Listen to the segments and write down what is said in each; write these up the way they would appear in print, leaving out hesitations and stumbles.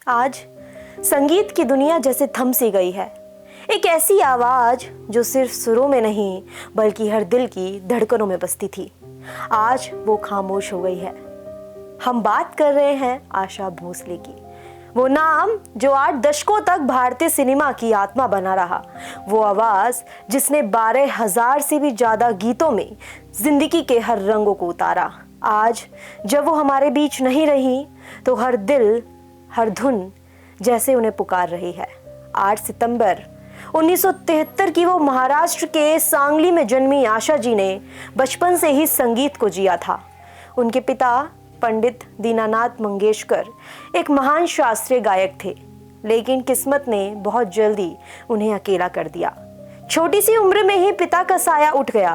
आज संगीत की दुनिया जैसे थम सी गई है। एक ऐसी आवाज जो सिर्फ सुरों में नहीं बल्कि हर दिल की धड़कनों में बसती थी, आज वो खामोश हो गई है। हम बात कर रहे हैं आशा भोसले की। वो नाम जो 8 दशकों तक भारतीय सिनेमा की आत्मा बना रहा, वो आवाज जिसने 12,000 से भी ज्यादा गीतों में जिंदगी के हर रंगों को उतारा। आज जब वो हमारे बीच नहीं रही तो हर दिल, हर धुन जैसे उन्हें पुकार रही है। 8 सितंबर 1973 की वो महाराष्ट्र के सांगली में जन्मी आशा जी ने बचपन से ही संगीत को जिया था। उनके पिता पंडित दीनानाथ मंगेशकर एक महान शास्त्रीय गायक थे, लेकिन किस्मत ने बहुत जल्दी उन्हें अकेला कर दिया। छोटी सी उम्र में ही पिता का साया उठ गया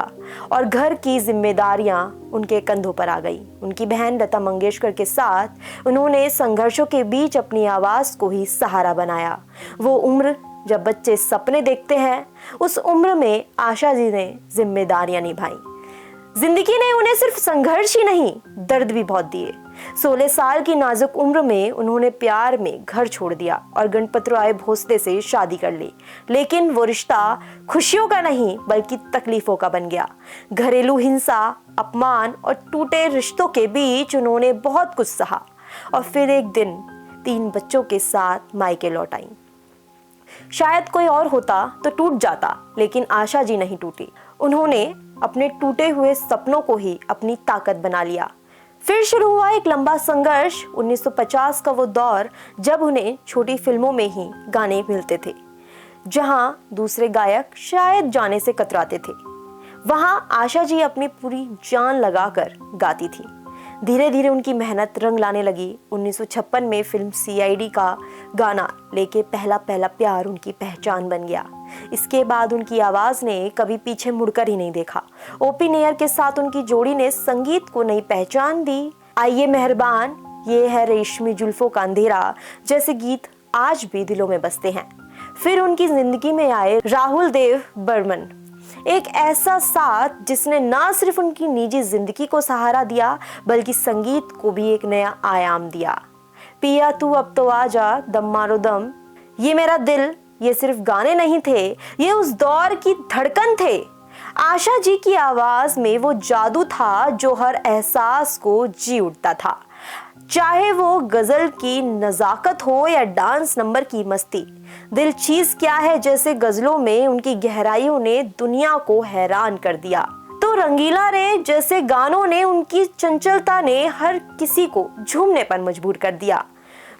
और घर की जिम्मेदारियां उनके कंधों पर आ गई। उनकी बहन लता मंगेशकर के साथ उन्होंने संघर्षों के बीच अपनी आवाज को ही सहारा बनाया। वो उम्र जब बच्चे सपने देखते हैं, उस उम्र में आशा जी ने जिम्मेदारियां निभाई। जिंदगी ने उन्हें सिर्फ संघर्ष ही नहीं, दर्द भी बहुत दिए। 16 साल की नाजुक उम्र में उन्होंने प्यार में घर छोड़ दिया और गणपतराव भोसले से शादी कर ली, लेकिन वो रिश्ता खुशियों का नहीं बल्कि तकलीफों का बन गया। घरेलू हिंसा, अपमान और टूटे रिश्तों के बीच उन्होंने बहुत कुछ सहा और फिर एक दिन 3 बच्चों के साथ मायके लौट आईं। शायद कोई और होता तो टूट जाता, लेकिन आशा जी नहीं टूटी। उन्होंने अपने टूटे हुए सपनों को ही अपनी ताकत बना लिया। फिर शुरू हुआ एक लंबा संघर्ष। 1950 का वो दौर जब उन्हें छोटी फिल्मों में ही गाने मिलते थे, जहां दूसरे गायक शायद जाने से कतराते थे। वहां आशा जी अपनी पूरी जान लगाकर गाती थी। धीरे धीरे उनकी मेहनत रंग लाने लगी। 1956 में फिल्म CID का गाना लेके पहला पहला प्यार उनकी पहचान बन गया। इसके बाद उनकी आवाज ने कभी पीछे मुड़कर ही नहीं देखा। OP नैयर के साथ उनकी जोड़ी ने संगीत को नई पहचान दी। आइए मेहरबान, ये है रेशमी जुल्फों का अंधेरा जैसे गीत आज भी दिलों में बसते हैं। फिर उनकी जिंदगी में आए राहुल देव बर्मन, एक ऐसा साथ जिसने ना सिर्फ उनकी निजी जिंदगी को सहारा दिया बल्कि संगीत को भी एक नया आयाम दिया। पिया तू अब तो आजा, दम मारो दम, ये मेरा दिल, ये सिर्फ गाने नहीं थे, ये उस दौर की धड़कन थे। आशा जी की आवाज में वो जादू था जो हर एहसास को जी उठता था, चाहे वो गजल की नजाकत हो या डांस नंबर की मस्ती। दिल चीज क्या है जैसे गजलों में उनकी गहराइयों ने दुनिया को हैरान कर दिया। तो रंगीला रे जैसे गानों ने उनकी चंचलता ने हर किसी को झूमने पर मजबूर कर दिया।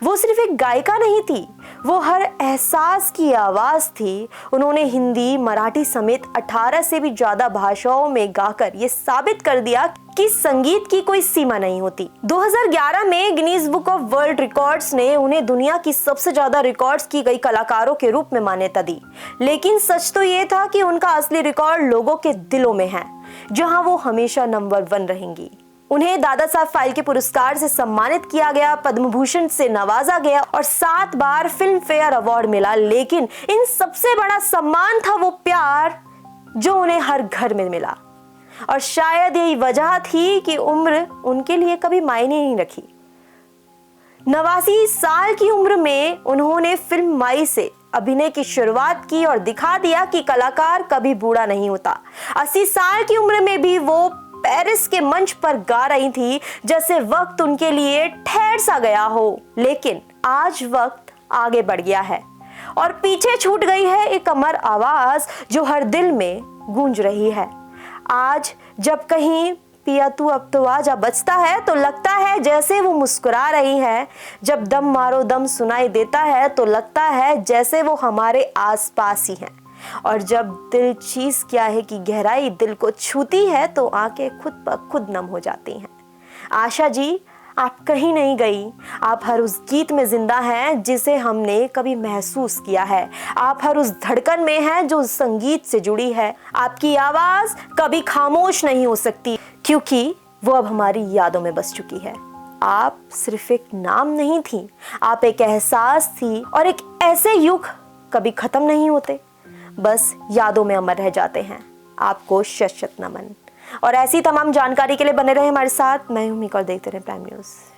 वो सिर्फ एक गायिका नहीं थी, वो हर एहसास की आवाज थी। उन्होंने हिंदी, मराठी समेत 18 से भी ज्यादा भाषाओं में गाकर ये साबित कर दिया कि संगीत की कोई सीमा नहीं होती। 2011 में Guinness book of world records ने उन्हें दुनिया की सबसे ज्यादा रिकॉर्ड्स की गई कलाकारों के रूप में मान्यता दी, लेकिन सच तो ये था कि उनका असली रिकॉर्ड लोगों के दिलों में है, जहां वो हमेशा नंबर 1 रहेंगी। उन्हें दादा साहब फाल्के पुरस्कार से सम्मानित किया गया, पद्म भूषण से नवाजा गया और 7 बार फिल्म फेयर अवार्ड मिला, लेकिन इन सबसे बड़ा सम्मान था वो प्यार जो उन्हें हर घर में मिला। और शायद यही वजह थी कि उम्र उनके लिए कभी मायने नहीं रखी। 89 साल की उम्र में उन्होंने फिल्म माई से अभिनय की शुरुआत की और दिखा दिया कि कलाकार कभी बूढ़ा नहीं होता। 80 साल की उम्र में भी वो पेरिस के मंच पर गा रही थी जैसे वक्त उनके लिए ठहर सा गया हो। लेकिन आज वक्त आगे बढ़ गया है और पीछे छूट गई है एक अमर आवाज जो हर दिल में गूंज रही है। आज जब कहीं पिया तू अब तो आजा बजता है तो लगता है जैसे वो मुस्कुरा रही है। जब दम मारो दम सुनाई देता है तो लगता है जैसे वो हमारे आसपास ही हैं। और जब दिल चीज क्या है की गहराई दिल को छूती है तो आंखें खुद ब खुद नम हो जाती हैं। आशा जी, आप कहीं नहीं गई, आप हर उस गीत में जिंदा हैं जिसे हमने कभी महसूस किया है। आप हर उस धड़कन में हैं जो संगीत से जुड़ी है। आपकी आवाज कभी खामोश नहीं हो सकती क्योंकि वो अब हमारी यादों में बस चुकी है। आप सिर्फ एक नाम नहीं थी, आप एक एहसास थी और एक ऐसे युग कभी खत्म नहीं होते, बस यादों में अमर रह जाते हैं। आपको शत शत नमन। और ऐसी तमाम जानकारी के लिए बने रहे हमारे साथ। मैं हूं मीका और देखते रहे प्राइम न्यूज़।